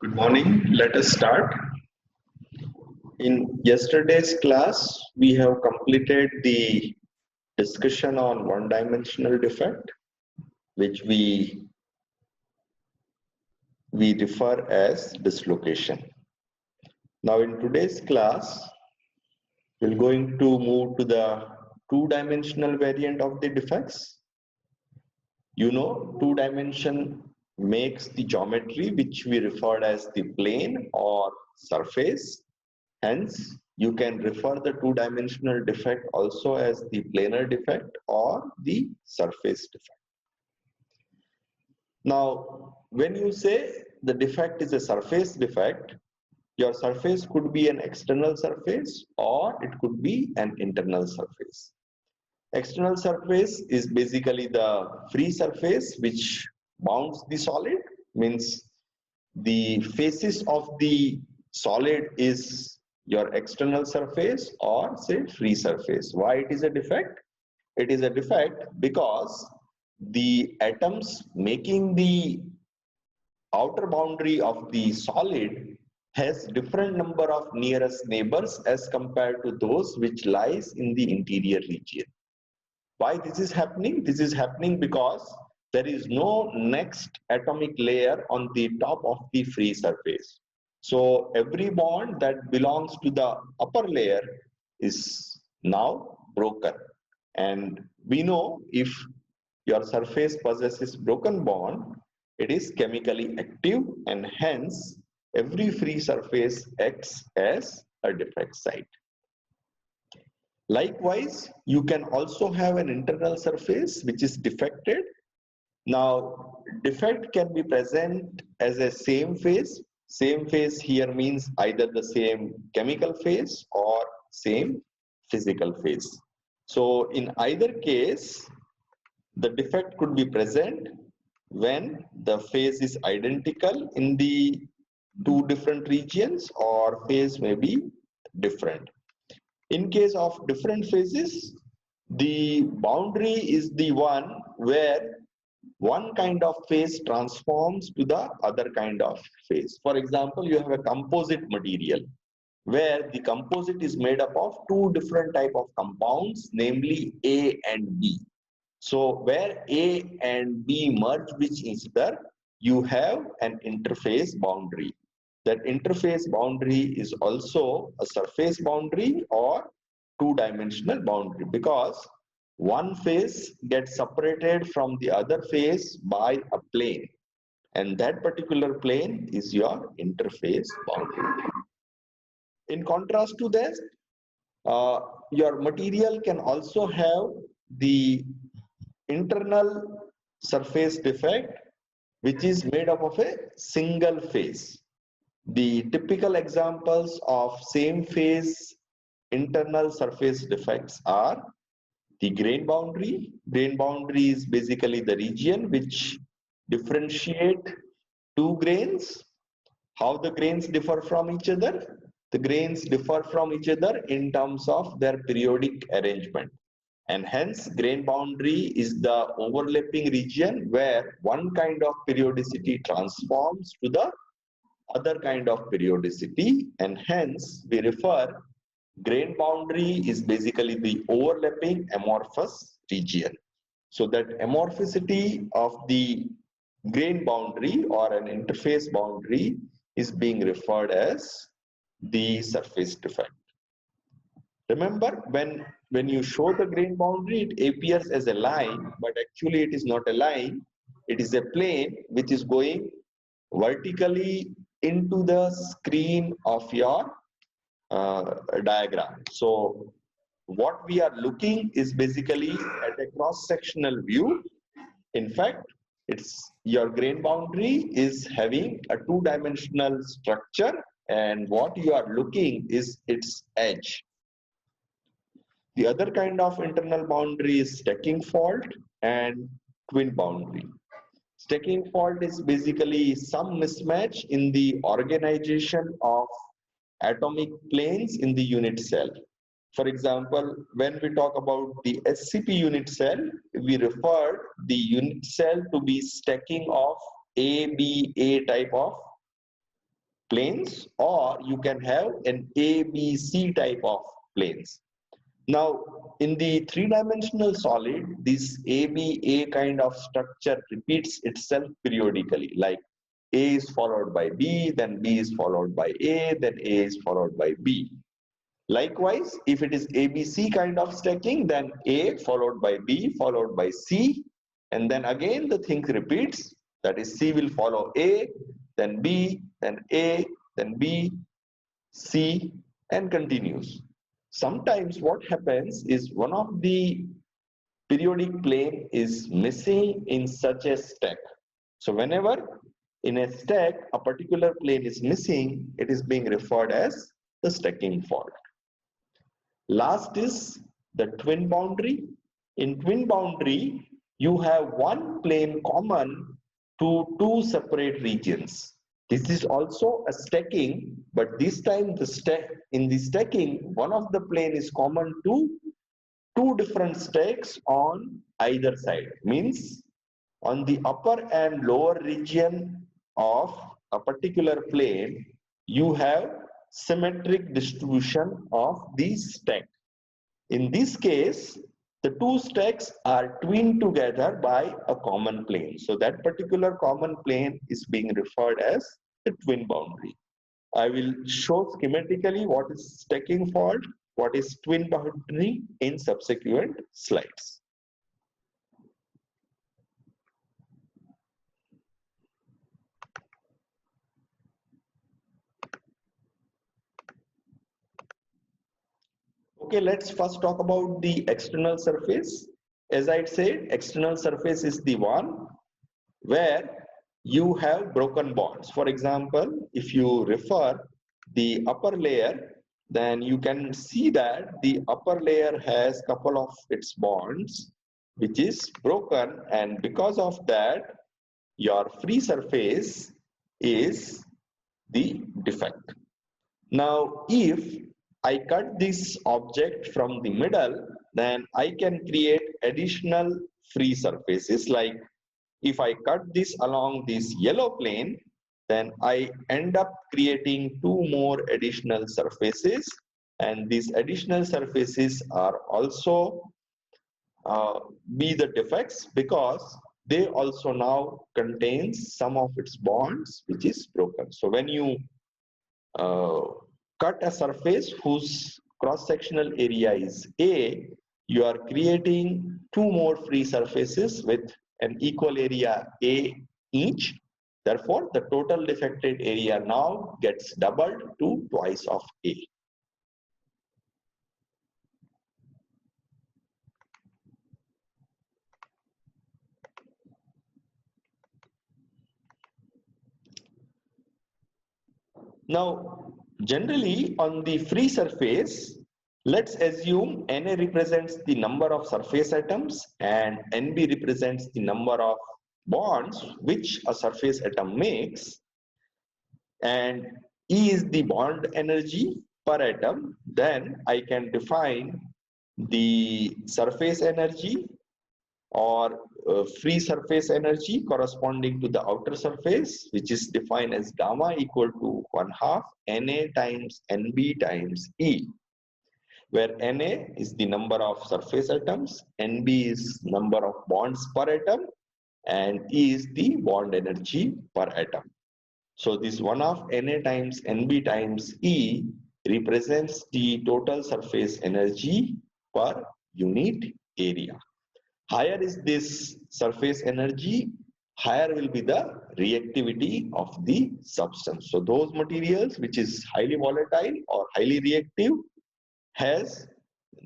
Good morning. Let us start. In yesterday's class, we have completed the discussion on one-dimensional defect, which we refer as dislocation. Now, in today's class, we're going to move to the two-dimensional variant of the defects. You know, two-dimension makes the geometry which we referred as the plane or surface. Hence, you can refer the two-dimensional defect also as the planar defect or the surface defect. Now, when you say the defect is a surface defect, your surface could be an external surface or it could be an internal surface. External surface is basically the free surface which bounds the solid, means the faces of the solid is your external surface or say free surface. Why it is a defect? It is a defect because the atoms making the outer boundary of the solid has different number of nearest neighbors as compared to those which lies in the interior region. Why this is happening? This is happening because there is no next atomic layer on the top of the free surface. So every bond that belongs to the upper layer is now broken. And we know if your surface possesses broken bond, it is chemically active and hence every free surface acts as a defect site. Likewise, you can also have an internal surface which is defected. Now, defect can be present as a same phase. Same phase here means either the same chemical phase or same physical phase. So, in either case, the defect could be present when the phase is identical in the two different regions or phase may be different. In case of different phases, the boundary is the one where one kind of phase transforms to the other kind of phase. For example, you have a composite material where the composite is made up of two different type of compounds, namely A and B. So where A and B merge with each other, you have an interface boundary. That interface boundary is also a surface boundary or two-dimensional boundary because one phase gets separated from the other phase by a plane, and that particular plane is your interface boundary. In contrast to this, your material can also have the internal surface defect which is made up of a single phase. The typical examples of same phase internal surface defects are the grain boundary. Grain boundary is basically the region which differentiate two grains. How the grains differ from each other? The grains differ from each other in terms of their periodic arrangement. And hence grain boundary is the overlapping region where one kind of periodicity transforms to the other kind of periodicity, and hence we refer grain boundary is basically the overlapping amorphous region. So that amorphicity of the grain boundary or an interface boundary is being referred as the surface defect. Remember, when you show the grain boundary, it appears as a line, but actually it is not a line. It is a plane which is going vertically into the screen of your diagram. So what we are looking is basically at a cross-sectional view. In fact, it's your grain boundary is having a two-dimensional structure, and what you are looking is its edge. The other kind of internal boundary is stacking fault and twin boundary. Stacking fault is basically some mismatch in the organization of atomic planes in the unit cell. For example, when we talk about the SCP unit cell, we refer the unit cell to be stacking of A, B, A type of planes, or you can have an ABC type of planes. Now, in the three-dimensional solid, this ABA kind of structure repeats itself periodically, like A is followed by B, then B is followed by A, then A is followed by B. Likewise, if it is ABC kind of stacking, then A followed by B followed by C, and then again the thing repeats, that is C will follow A, then B, then A, then B, C, and continues. Sometimes what happens is one of the periodic plane is missing in such a stack. So whenever in a stack a particular plane is missing, it is being referred as the stacking fault. Last is the twin boundary. In twin boundary, you have one plane common to two separate regions. This is also a stacking, but this time in the stacking, one of the plane is common to two different stacks on either side. Means on the upper and lower region of a particular plane, you have symmetric distribution of the stack. In this case, the two stacks are twinned together by a common plane. So that particular common plane is being referred as the twin boundary. I will show schematically what is stacking fault, what is twin boundary in subsequent slides. Okay, let's first talk about the external surface. As I said, external surface is the one where you have broken bonds. For example, if you refer the upper layer, then you can see that the upper layer has couple of its bonds which is broken, and because of that your free surface is the defect. Now, if I cut this object from the middle, then I can create additional free surfaces. Like if I cut this along this yellow plane, then I end up creating two more additional surfaces, and these additional surfaces are also be the defects because they also now contains some of its bonds which is broken. So when you uh, cut a surface whose cross-sectional area is A, you are creating two more free surfaces with an equal area A each. Therefore, the total defected area now gets doubled to twice of A. Now, generally on the free surface, let's assume Na represents the number of surface atoms and Nb represents the number of bonds which a surface atom makes, and E is the bond energy per atom. Then I can define the surface energy or free surface energy corresponding to the outer surface, which is defined as gamma equal to 1/2 Na times Nb times E, where Na is the number of surface atoms, Nb is number of bonds per atom, and E is the bond energy per atom. So this 1/2 Na times Nb times E represents the total surface energy per unit area. Higher is this surface energy, higher will be the reactivity of the substance. So those materials which is highly volatile or highly reactive has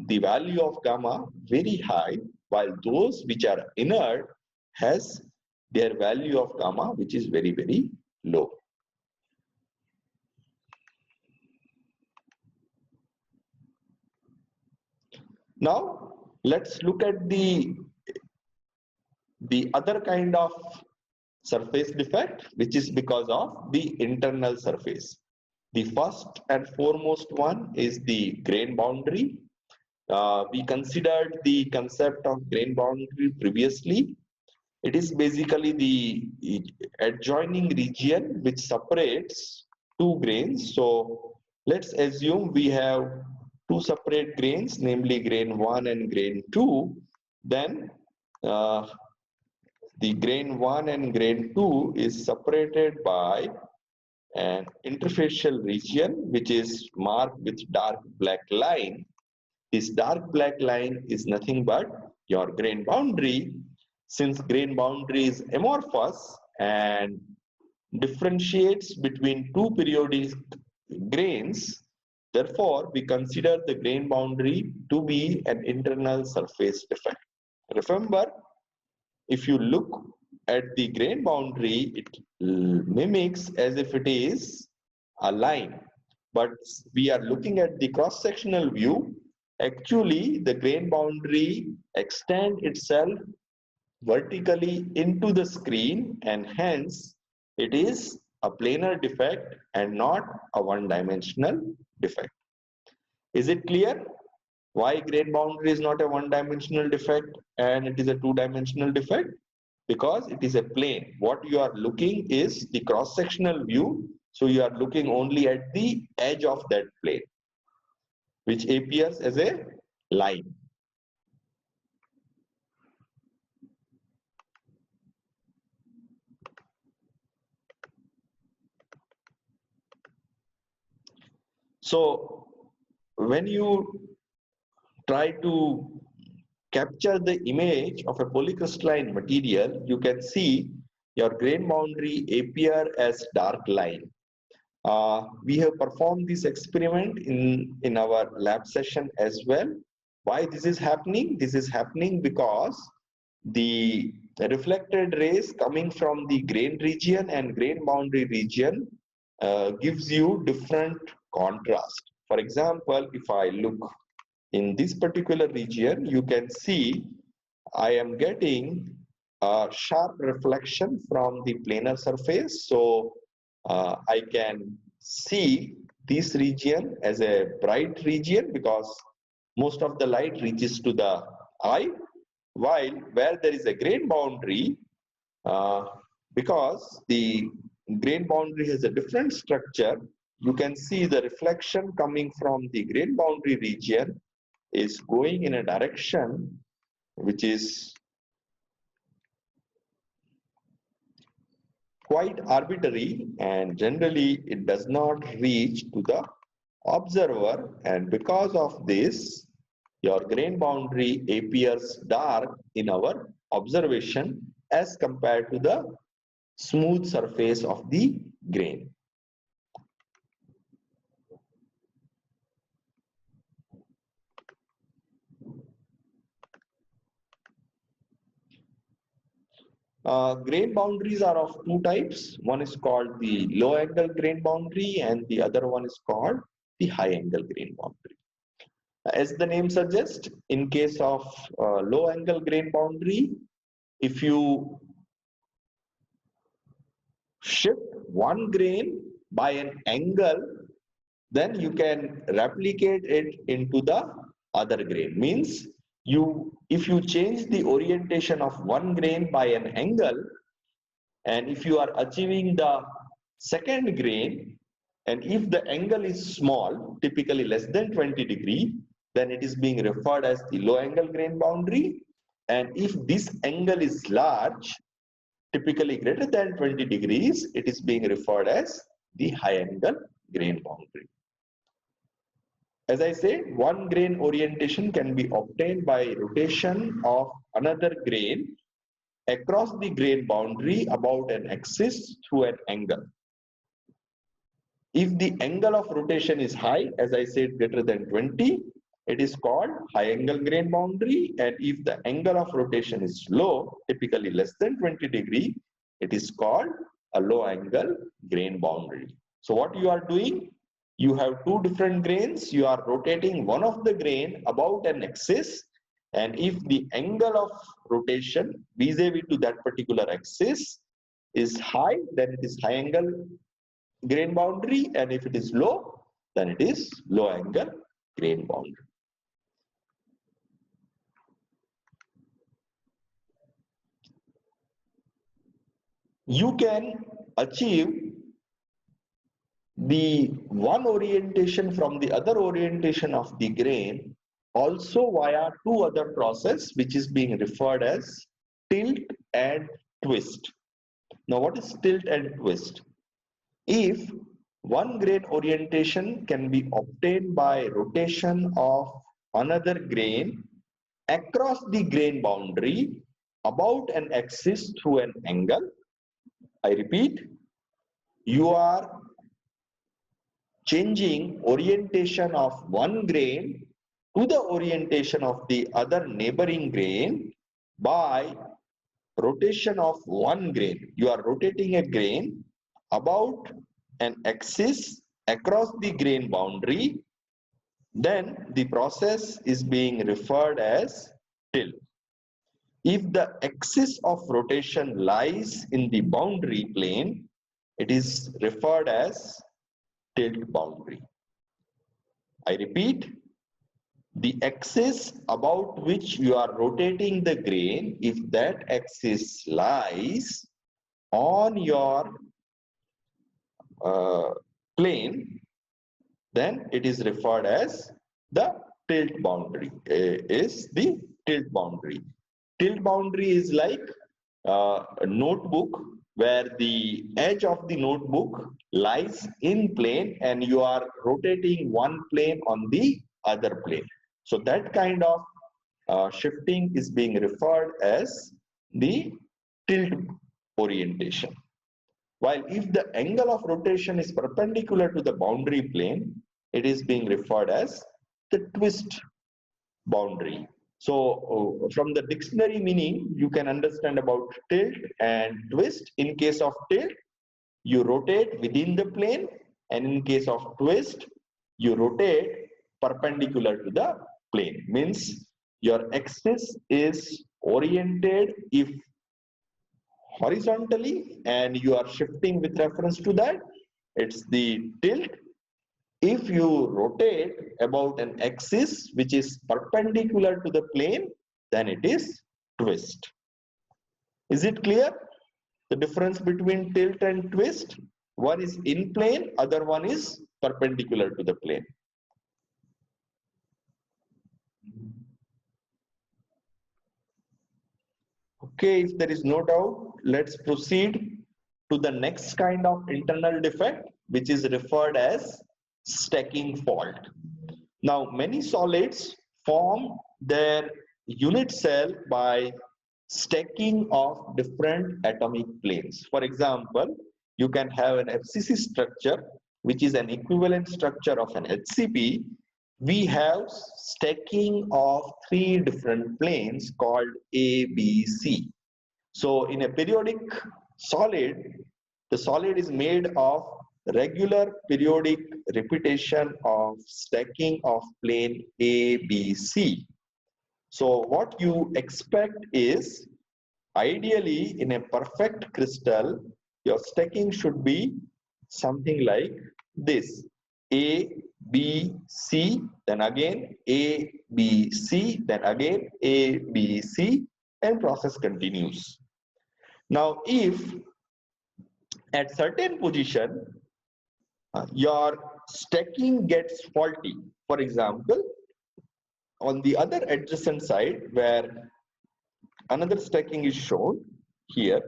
the value of gamma very high, while those which are inert has their value of gamma which is very, very low. Now let's look at the other kind of surface defect, which is because of the internal surface. The first and foremost one is the grain boundary. We considered the concept of grain boundary previously. It is basically the adjoining region which separates two grains. So let's assume we have two separate grains, namely grain 1 and grain 2. Then the grain 1 and grain 2 is separated by an interfacial region which is marked with dark black line. This dark black line is nothing but your grain boundary. Since grain boundary is amorphous and differentiates between two periodic grains, therefore we consider the grain boundary to be an internal surface defect. Remember, if you look at the grain boundary, it mimics as if it is a line. But we are looking at the cross-sectional view. Actually, the grain boundary extends itself vertically into the screen, and hence it is a planar defect and not a one-dimensional defect. Is it clear why grain boundary is not a one-dimensional defect and it is a two-dimensional defect? Because it is a plane. What you are looking is the cross-sectional view, so you are looking only at the edge of that plane, which appears as a line. So when you try to capture the image of a polycrystalline material, you can see your grain boundary appear as dark line. We have performed this experiment in our lab session as well. Why this is happening? This is happening because the reflected rays coming from the grain region and grain boundary region gives you different contrast. For example, if I look in this particular region, you can see I am getting a sharp reflection from the planar surface. So I can see this region as a bright region because most of the light reaches to the eye, while where there is a grain boundary, uh, because the grain boundary has a different structure, you can see the reflection coming from the grain boundary region is going in a direction which is quite arbitrary, and generally it does not reach to the observer, and because of this your grain boundary appears dark in our observation as compared to the smooth surface of the grain. Grain boundaries are of two types. One is called the low angle grain boundary and the other one is called the high angle grain boundary. As the name suggests, in case of low angle grain boundary, if you shift one grain by an angle, then you can replicate it into the other grain. Means if you change the orientation of one grain by an angle, and if you are achieving the second grain, and if the angle is small, typically less than 20 degree, then it is being referred as the low angle grain boundary. And if this angle is large, typically greater than 20 degrees, it is being referred as the high angle grain boundary. As I said, one grain orientation can be obtained by rotation of another grain across the grain boundary about an axis through an angle. If the angle of rotation is high, as I said, greater than 20, it is called high angle grain boundary. And if the angle of rotation is low, typically less than 20 degree, it is called a low angle grain boundary. So what you are doing, you have two different grains, you are rotating one of the grain about an axis, and if the angle of rotation vis-a-vis to that particular axis is high, then it is high angle grain boundary, and if it is low, then it is low angle grain boundary. You can achieve the one orientation from the other orientation of the grain also via two other process which is being referred as tilt and twist. Now what is tilt and twist? If one grain orientation can be obtained by rotation of another grain across the grain boundary about an axis through an angle, I repeat, you are changing orientation of one grain to the orientation of the other neighboring grain by rotation of one grain. You are rotating a grain about an axis across the grain boundary, then the process is being referred as tilt. If the axis of rotation lies in the boundary plane, it is referred as tilt boundary. I repeat, the axis about which you are rotating the grain, if that axis lies on your plane, then it is referred as the tilt boundary. Is the tilt boundary. Tilt boundary is like a notebook where the edge of the notebook lies in plane and you are rotating one plane on the other plane. So that kind of shifting is being referred as the tilt orientation. While if the angle of rotation is perpendicular to the boundary plane, it is being referred as the twist boundary. So from the dictionary meaning, you can understand about tilt and twist. In case of tilt, you rotate within the plane, and in case of twist, you rotate perpendicular to the plane. Means your axis is oriented if horizontally and you are shifting with reference to that, it's the tilt. If you rotate about an axis which is perpendicular to the plane, then it is twist. Is it clear? The difference between tilt and twist? One is in plane, other one is perpendicular to the plane. Okay, if there is no doubt, let's proceed to the next kind of internal defect, which is referred as stacking fault. Now, many solids form their unit cell by stacking of different atomic planes. For example, you can have an FCC structure, which is an equivalent structure of an HCP. We have stacking of three different planes called A, B, C. So in a periodic solid, the solid is made of regular periodic repetition of stacking of plane A, B, C. So what you expect is, ideally in a perfect crystal, your stacking should be something like this: A, B, C, then again A, B, C, then again A, B, C, and process continues. Now, if at certain position your stacking gets faulty, for example, on the other adjacent side where another stacking is shown here,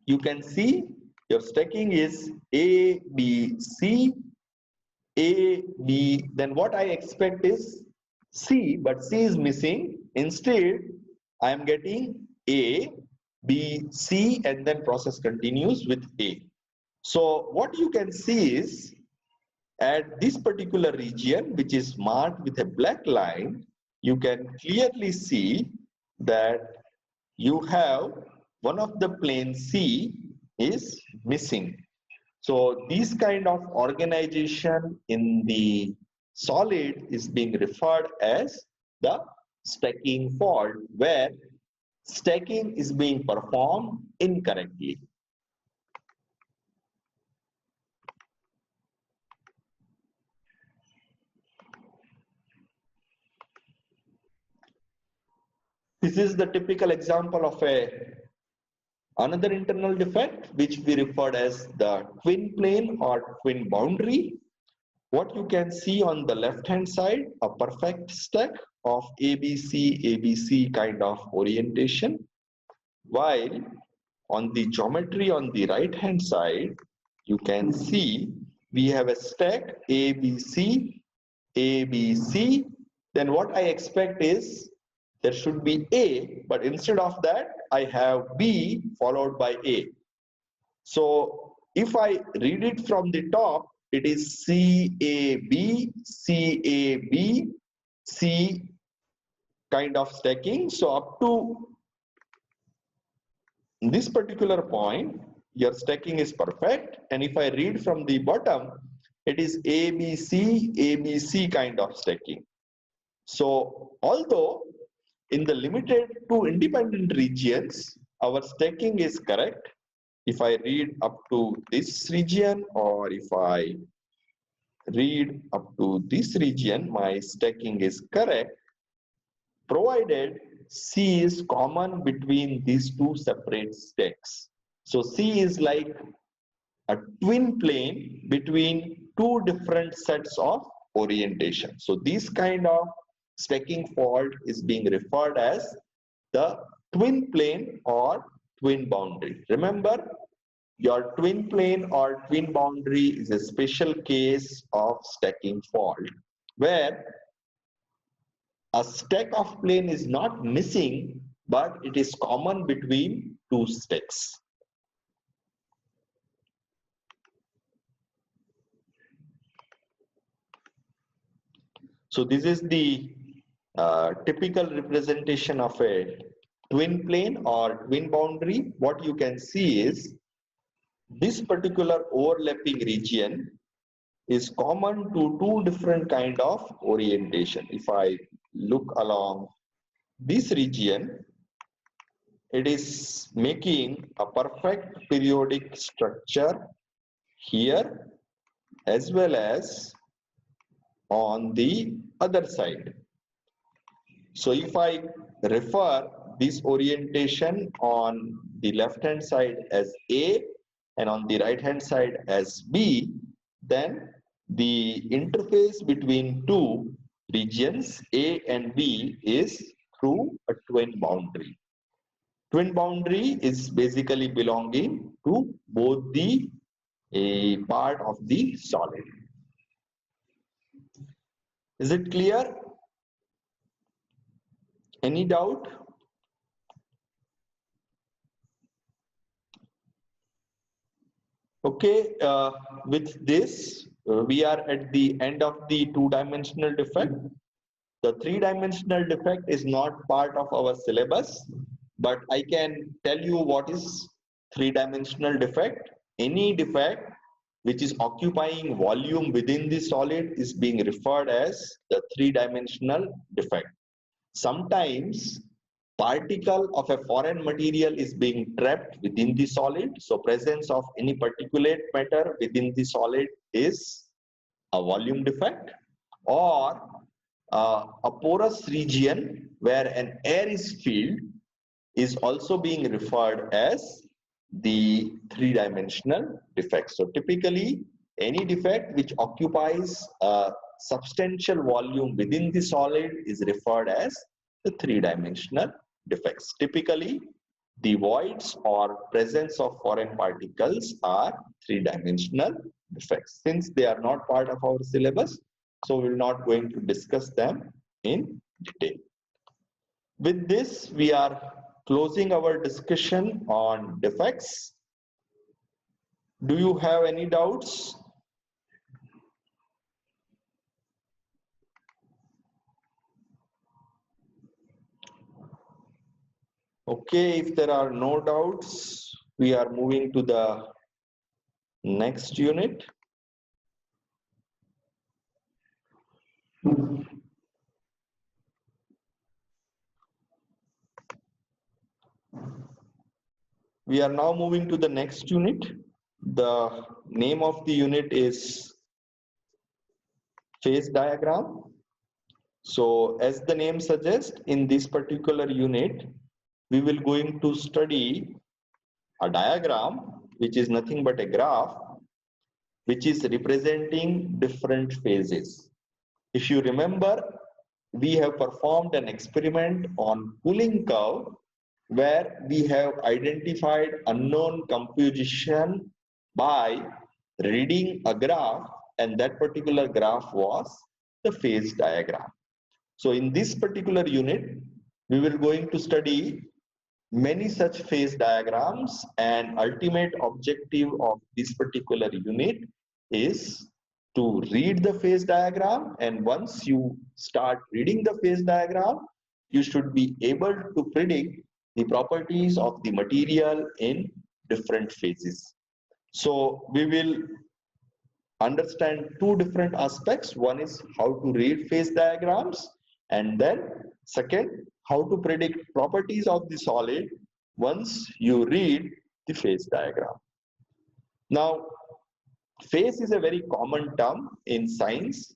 you can see your stacking is A, B, C, A, B, then what I expect is C, but C is missing. Instead, I am getting A, B, C, and then process continues with A. So what you can see is, at this particular region, which is marked with a black line, you can clearly see that you have one of the plane C is missing. So this kind of organization in the solid is being referred as the stacking fault, where stacking is being performed incorrectly. This is the typical example of a Another internal defect, which we referred as the twin plane or twin boundary. What you can see on the left hand side, a perfect stack of ABC, ABC kind of orientation, while on the geometry on the right hand side, you can see we have a stack ABC, ABC. Then what I expect is there should be A, but instead of that, I have B followed by A. So if I read it from the top, it is CAB, CAB, C kind of stacking. So up to this particular point, your stacking is perfect. And if I read from the bottom, it is ABC, ABC kind of stacking. So although in the limited to independent regions, our stacking is correct. If I read up to this region, or if I read up to this region, my stacking is correct, provided C is common between these two separate stacks. So C is like a twin plane between two different sets of orientation. So this kind of stacking fault is being referred as the twin plane or twin boundary. Remember, your twin plane or twin boundary is a special case of stacking fault where a stack of plane is not missing, but it is common between two stacks. So this is the typical representation of a twin plane or twin boundary. What you can see is this particular overlapping region is common to two different kind of orientation. If I look along this region, it is making a perfect periodic structure here as well as on the other side. So if I refer this orientation on the left hand side as A and on the right hand side as B, then the interface between two regions A and B is through a twin boundary. Twin boundary is basically belonging to both the part of the solid. Is it clear? Any doubt? Okay, with this, we are at the end of the two-dimensional defect. The three-dimensional defect is not part of our syllabus, but I can tell you what is three-dimensional defect. Any defect which is occupying volume within the solid is being referred as the three-dimensional defect. Sometimes particle of a foreign material is being trapped within the solid. So presence of any particulate matter within the solid is a volume defect, or a porous region where an air is filled is also being referred as the three-dimensional defect. So typically any defect which occupies a substantial volume within the solid is referred as the three-dimensional defects. Typically the voids or presence of foreign particles are three-dimensional defects. Since they are not part of our syllabus, so we're not going to discuss them in detail. With this, we are closing our discussion on defects. Do you have any doubts? Okay, if there are no doubts, we are moving to the next unit. We are now moving to the next unit. The name of the unit is phase diagram. So as the name suggests, in this particular unit, we will going to study a diagram which is nothing but a graph which is representing different phases. If you remember, we have performed an experiment on cooling curve where we have identified unknown composition by reading a graph, and that particular graph was the phase diagram. So in this particular unit, we will going to study many such phase diagrams, and ultimate objective of this particular unit is to read the phase diagram, and once you start reading the phase diagram, you should be able to predict the properties of the material in different phases. So we will understand two different aspects. One is how to read phase diagrams, and then second, how to predict properties of the solid once you read the phase diagram. Now, phase is a very common term in science.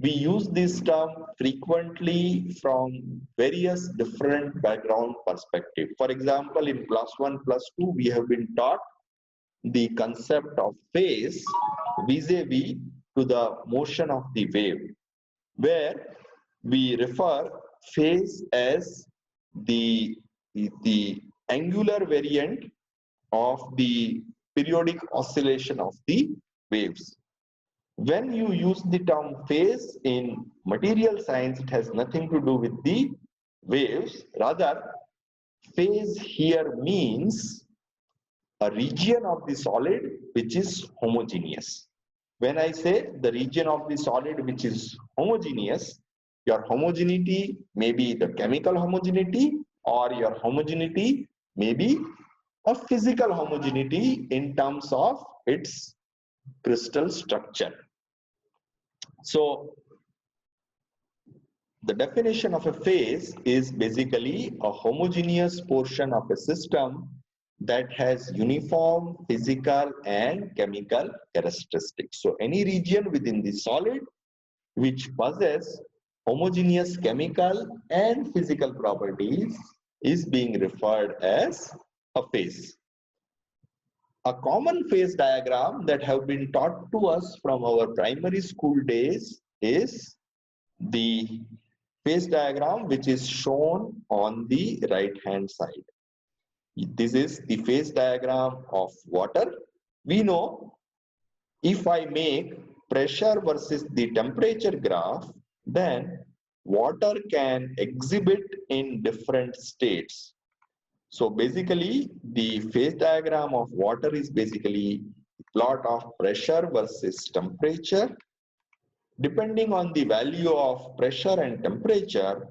We use this term frequently from various different background perspective. For example, in +1, +2, we have been taught the concept of phase vis-a-vis to the motion of the wave, where we refer phase as the angular variant of the periodic oscillation of the waves. When you use the term phase in material science, it has nothing to do with the waves. Rather, phase here means a region of the solid which is homogeneous. When I say the region of the solid which is homogeneous, your homogeneity may be the chemical homogeneity, or your homogeneity may be a physical homogeneity in terms of its crystal structure. So the definition of a phase is basically a homogeneous portion of a system that has uniform physical and chemical characteristics. So any region within the solid which possess homogeneous chemical and physical properties is being referred as a phase. A common phase diagram that have been taught to us from our primary school days is the phase diagram which is shown on the right hand side. This is the phase diagram of water. We know if I make pressure versus the temperature graph, then water can exhibit in different states. So basically, the phase diagram of water is basically plot of pressure versus temperature. Depending on the value of pressure and temperature,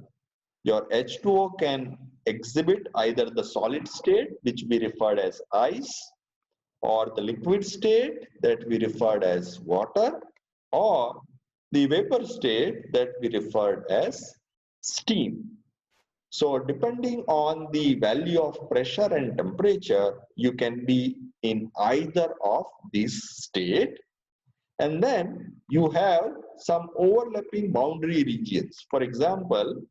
your H2O can exhibit either the solid state, which we referred as ice, or the liquid state that we referred as water, or the vapor state that we referred as steam. So depending on the value of pressure and temperature, you can be in either of these state. And then you have some overlapping boundary regions. For example,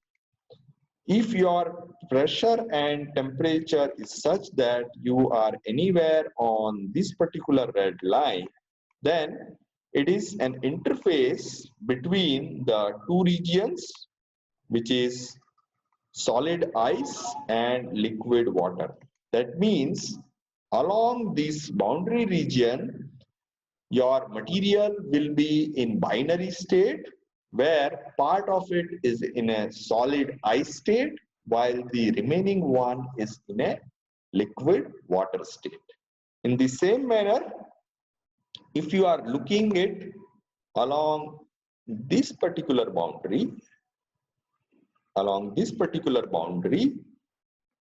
if your pressure and temperature is such that you are anywhere on this particular red line, then it is an interface between the two regions, which is solid ice and liquid water. That means along this boundary region, your material will be in binary state, where part of it is in a solid ice state, while the remaining one is in a liquid water state. In the same manner, if you are looking it along this particular boundary,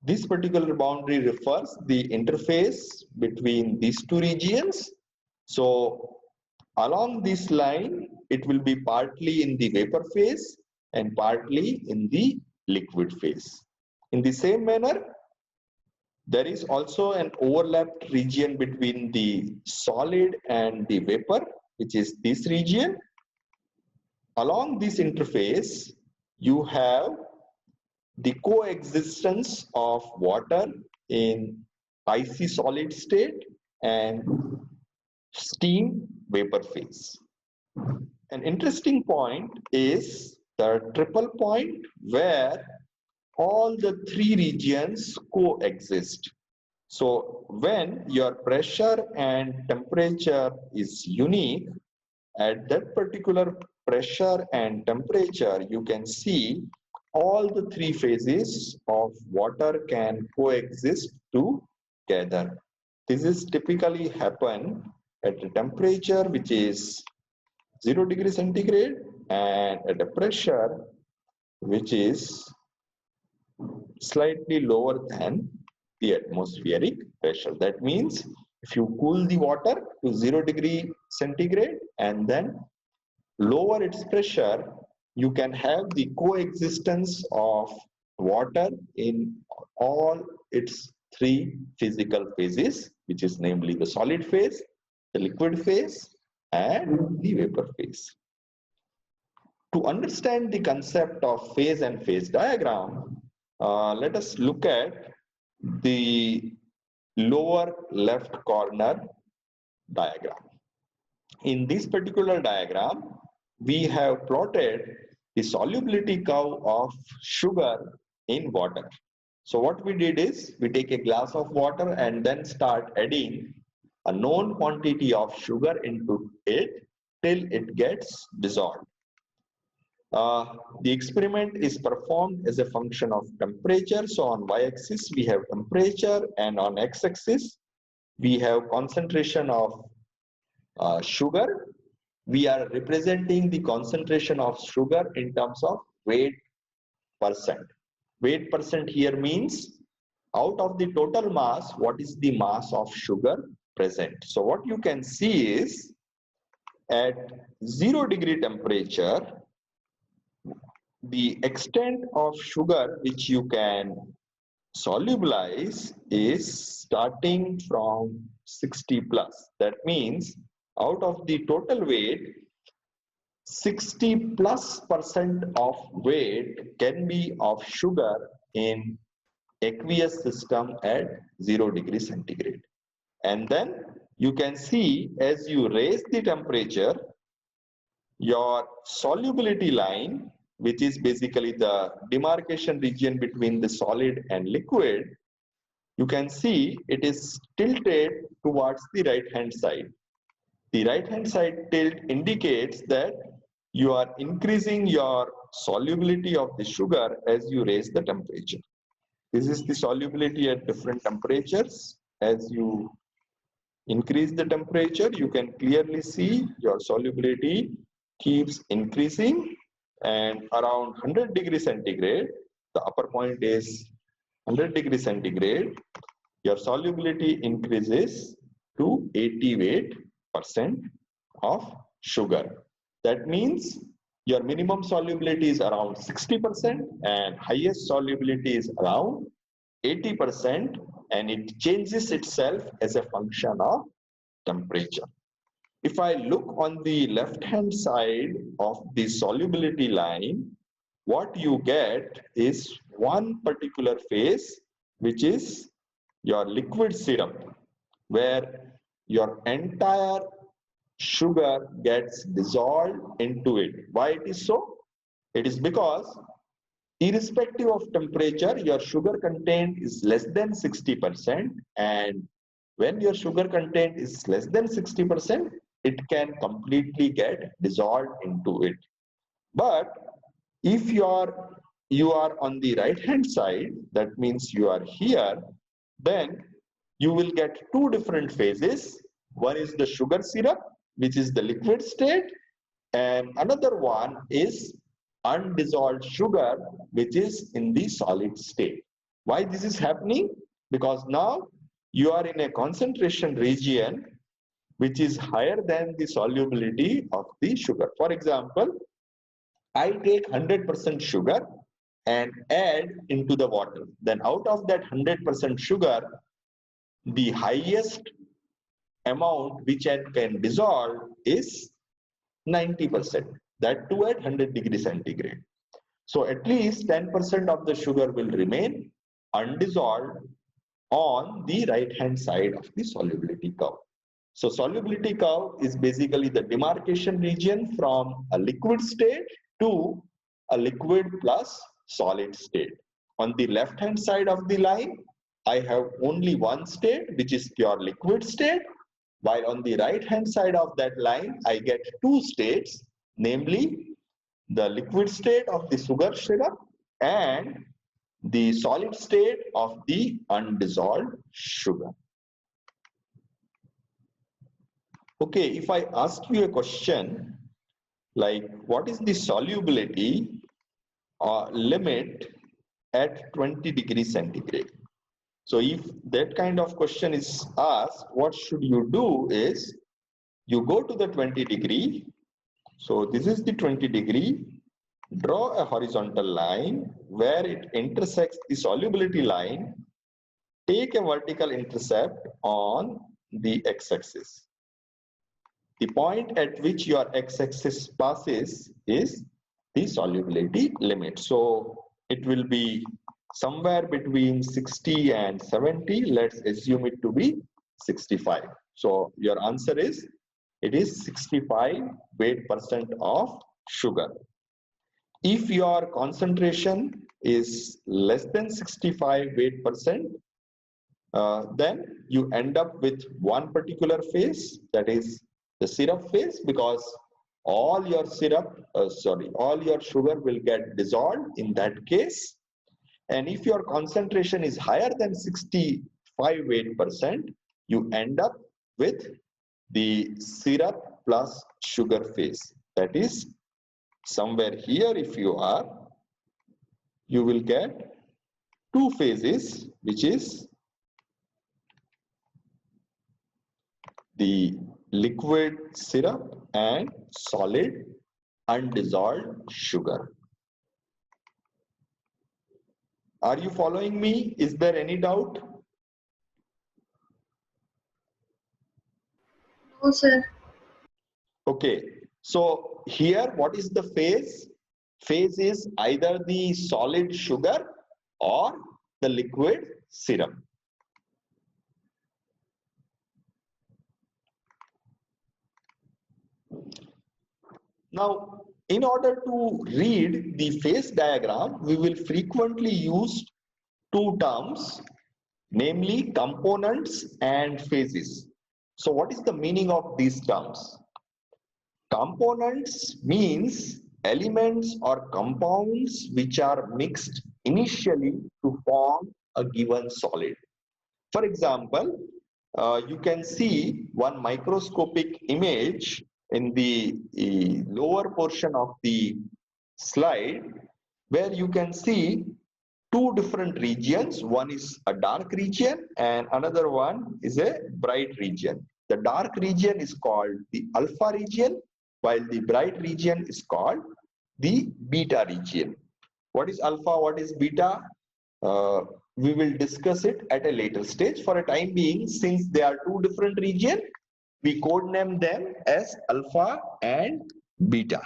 this particular boundary refers the interface between these two regions. So along this line, it will be partly in the vapor phase and partly in the liquid phase. In the same manner, there is also an overlapped region between the solid and the vapor, which is this region. Along this interface, you have the coexistence of water in icy solid state, and steam vapor phase. An interesting point is the triple point where all the three regions coexist. So when your pressure and temperature is unique, at that particular pressure and temperature, you can see all the three phases of water can coexist together. This is typically happen at a temperature which is 0 degree centigrade and at a pressure which is slightly lower than the atmospheric pressure. That means if you cool the water to 0 degree centigrade and then lower its pressure, you can have the coexistence of water in all its three physical phases, which is namely the solid phase, the liquid phase, and the vapor phase. To understand the concept of phase and phase diagram, let us look at the lower left corner diagram. In this particular diagram, we have plotted the solubility curve of sugar in water. So what we did is we take a glass of water and then start adding a known quantity of sugar into it till it gets dissolved. The experiment is performed as a function of temperature. So on y-axis we have temperature and on x-axis we have concentration of sugar. We are representing the concentration of sugar in terms of weight percent. Weight percent here means out of the total mass, what is the mass of sugar present. So what you can see is at 0 degree temperature, the extent of sugar which you can solubilize is starting from 60 plus. That means out of the total weight, 60+% of weight can be of sugar in aqueous system at 0 degree centigrade. And then you can see as you raise the temperature, your solubility line, which is basically the demarcation region between the solid and liquid, you can see it is tilted towards the right hand side. The right hand side tilt indicates that you are increasing your solubility of the sugar as you raise the temperature. This is the solubility at different temperatures. As you increase the temperature, you can clearly see your solubility keeps increasing, and around 100 degrees centigrade, the upper point is 100 degrees centigrade, your solubility increases to 88% of sugar. That means your minimum solubility is around 60% and highest solubility is around 80%, and it changes itself as a function of temperature. If I look on the left hand side of the solubility line, what you get is one particular phase, which is your liquid syrup, where your entire sugar gets dissolved into it. Why it is so? It is because irrespective of temperature, your sugar content is less than 60%, and when your sugar content is less than 60%, it can completely get dissolved into it. But if you are on the right hand side, that means you are here, then you will get two different phases. One is the sugar syrup, which is the liquid state, and another one is undissolved sugar, which is in the solid state. Why this is happening? Because now you are in a concentration region which is higher than the solubility of the sugar. For example, I take 100% sugar and add into the water. Then out of that 100% sugar, the highest amount which I can dissolve is 90%. That too at 100 degrees centigrade. So at least 10% of the sugar will remain undissolved on the right hand side of the solubility curve. So solubility curve is basically the demarcation region from a liquid state to a liquid plus solid state. On the left hand side of the line, I have only one state, which is pure liquid state, while on the right hand side of that line, I get two states, namely the liquid state of the sugar syrup and the solid state of the undissolved sugar. Okay, if I ask you a question like what is the solubility limit at 20 degrees centigrade? So if that kind of question is asked, what should you do is you go to the 20 degree. So this is the 20 degree. Draw a horizontal line where it intersects the solubility line. Take a vertical intercept on the x-axis. The point at which your x-axis passes is the solubility limit. So it will be somewhere between 60 and 70. Let's assume it to be 65. So your answer is, it is 65 weight percent of sugar. If your concentration is less than 65 weight percent, then you end up with one particular phase, that is the syrup phase, because all your all your sugar will get dissolved in that case. And if your concentration is higher than 65 weight percent, you end up with the syrup plus sugar phase. That is somewhere here, if you are, you will get two phases, which is the liquid syrup and solid undissolved sugar. Are you following me? Is there any doubt? No, sir. Okay, so here what is the phase? Phase is either the solid sugar or the liquid syrup. Now, in order to read the phase diagram, we will frequently use two terms, namely components and phases. So what is the meaning of these terms? Components means elements or compounds which are mixed initially to form a given solid. For example, you can see one microscopic image in the lower portion of the slide, where you can see two different regions. One is a dark region and another one is a bright region. The dark region is called the alpha region, while the bright region is called the beta region. What is alpha? What is beta? We will discuss it at a later stage. For a time being, since they are two different regions, we codename them as alpha and beta,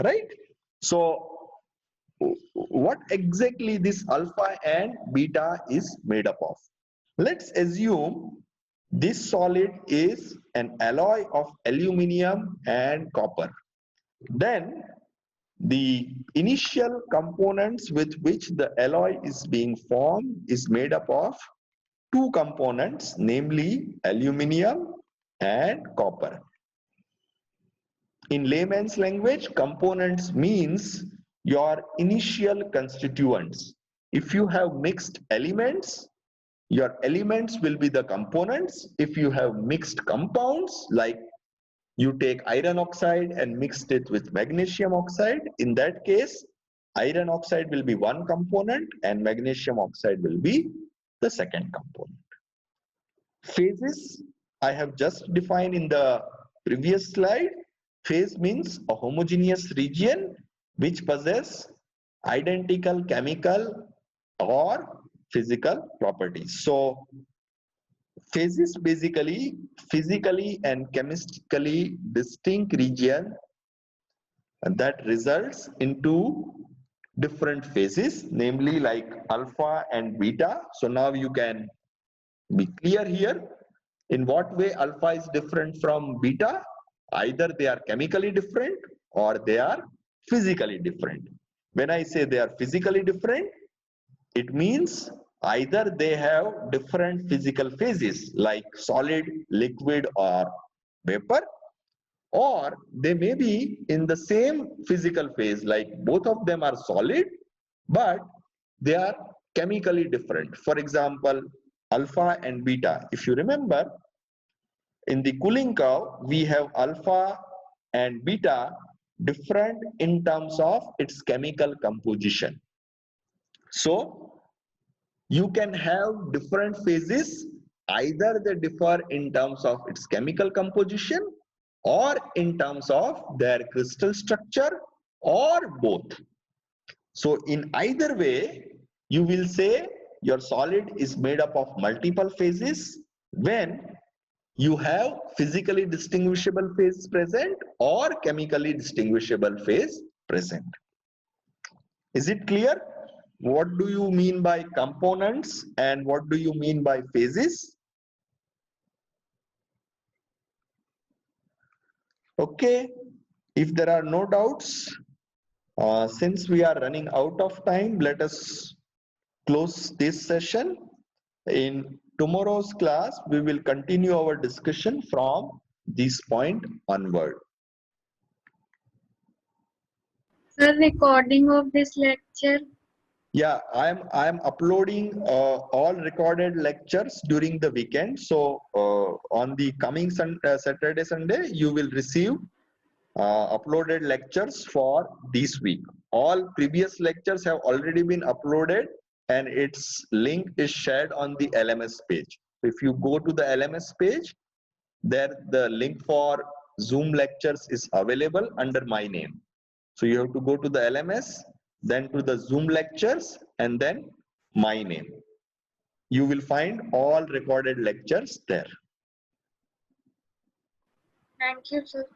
right? So what exactly this alpha and beta is made up of? Let's assume this solid is an alloy of aluminium and copper. Then the initial components with which the alloy is being formed is made up of two components, namely aluminium and copper. In layman's language, components means your initial constituents. If you have mixed elements, your elements will be the components. If you have mixed compounds, like you take iron oxide and mixed it with magnesium oxide, in that case, iron oxide will be one component and magnesium oxide will be the second component. Phases, I have just defined in the previous slide. Phase means a homogeneous region which possess identical chemical or physical properties. So phases basically physically and chemically distinct region that results into different phases, namely like alpha and beta. So now you can Be clear here. In what way alpha is different from beta? Either they are chemically different or they are physically different. When I say they are physically different, it means either they have different physical phases like solid, liquid or vapor, or they may be in the same physical phase like both of them are solid but they are chemically different. For example, alpha and beta. If you remember, in the cooling curve, we have alpha and beta different in terms of its chemical composition. So you can have different phases, either they differ in terms of its chemical composition or in terms of their crystal structure or both. So in either way, you will say your solid is made up of multiple phases when you have physically distinguishable phase present or chemically distinguishable phase present. Is it clear? What do you mean by components and what do you mean by phases? Okay, if there are no doubts, since we are running out of time, let us close this session. In tomorrow's class, we will continue our discussion from this point onward. Sir, recording of this lecture. Yeah, I'm uploading all recorded lectures during the weekend. So on the coming Saturday, Sunday, you will receive uploaded lectures for this week. All previous lectures have already been uploaded and its link is shared on the LMS page. If you go to the LMS page, there the link for Zoom lectures is available under my name. So you have to go to the LMS, then to the Zoom lectures, and then my name. You will find all recorded lectures there. Thank you, sir.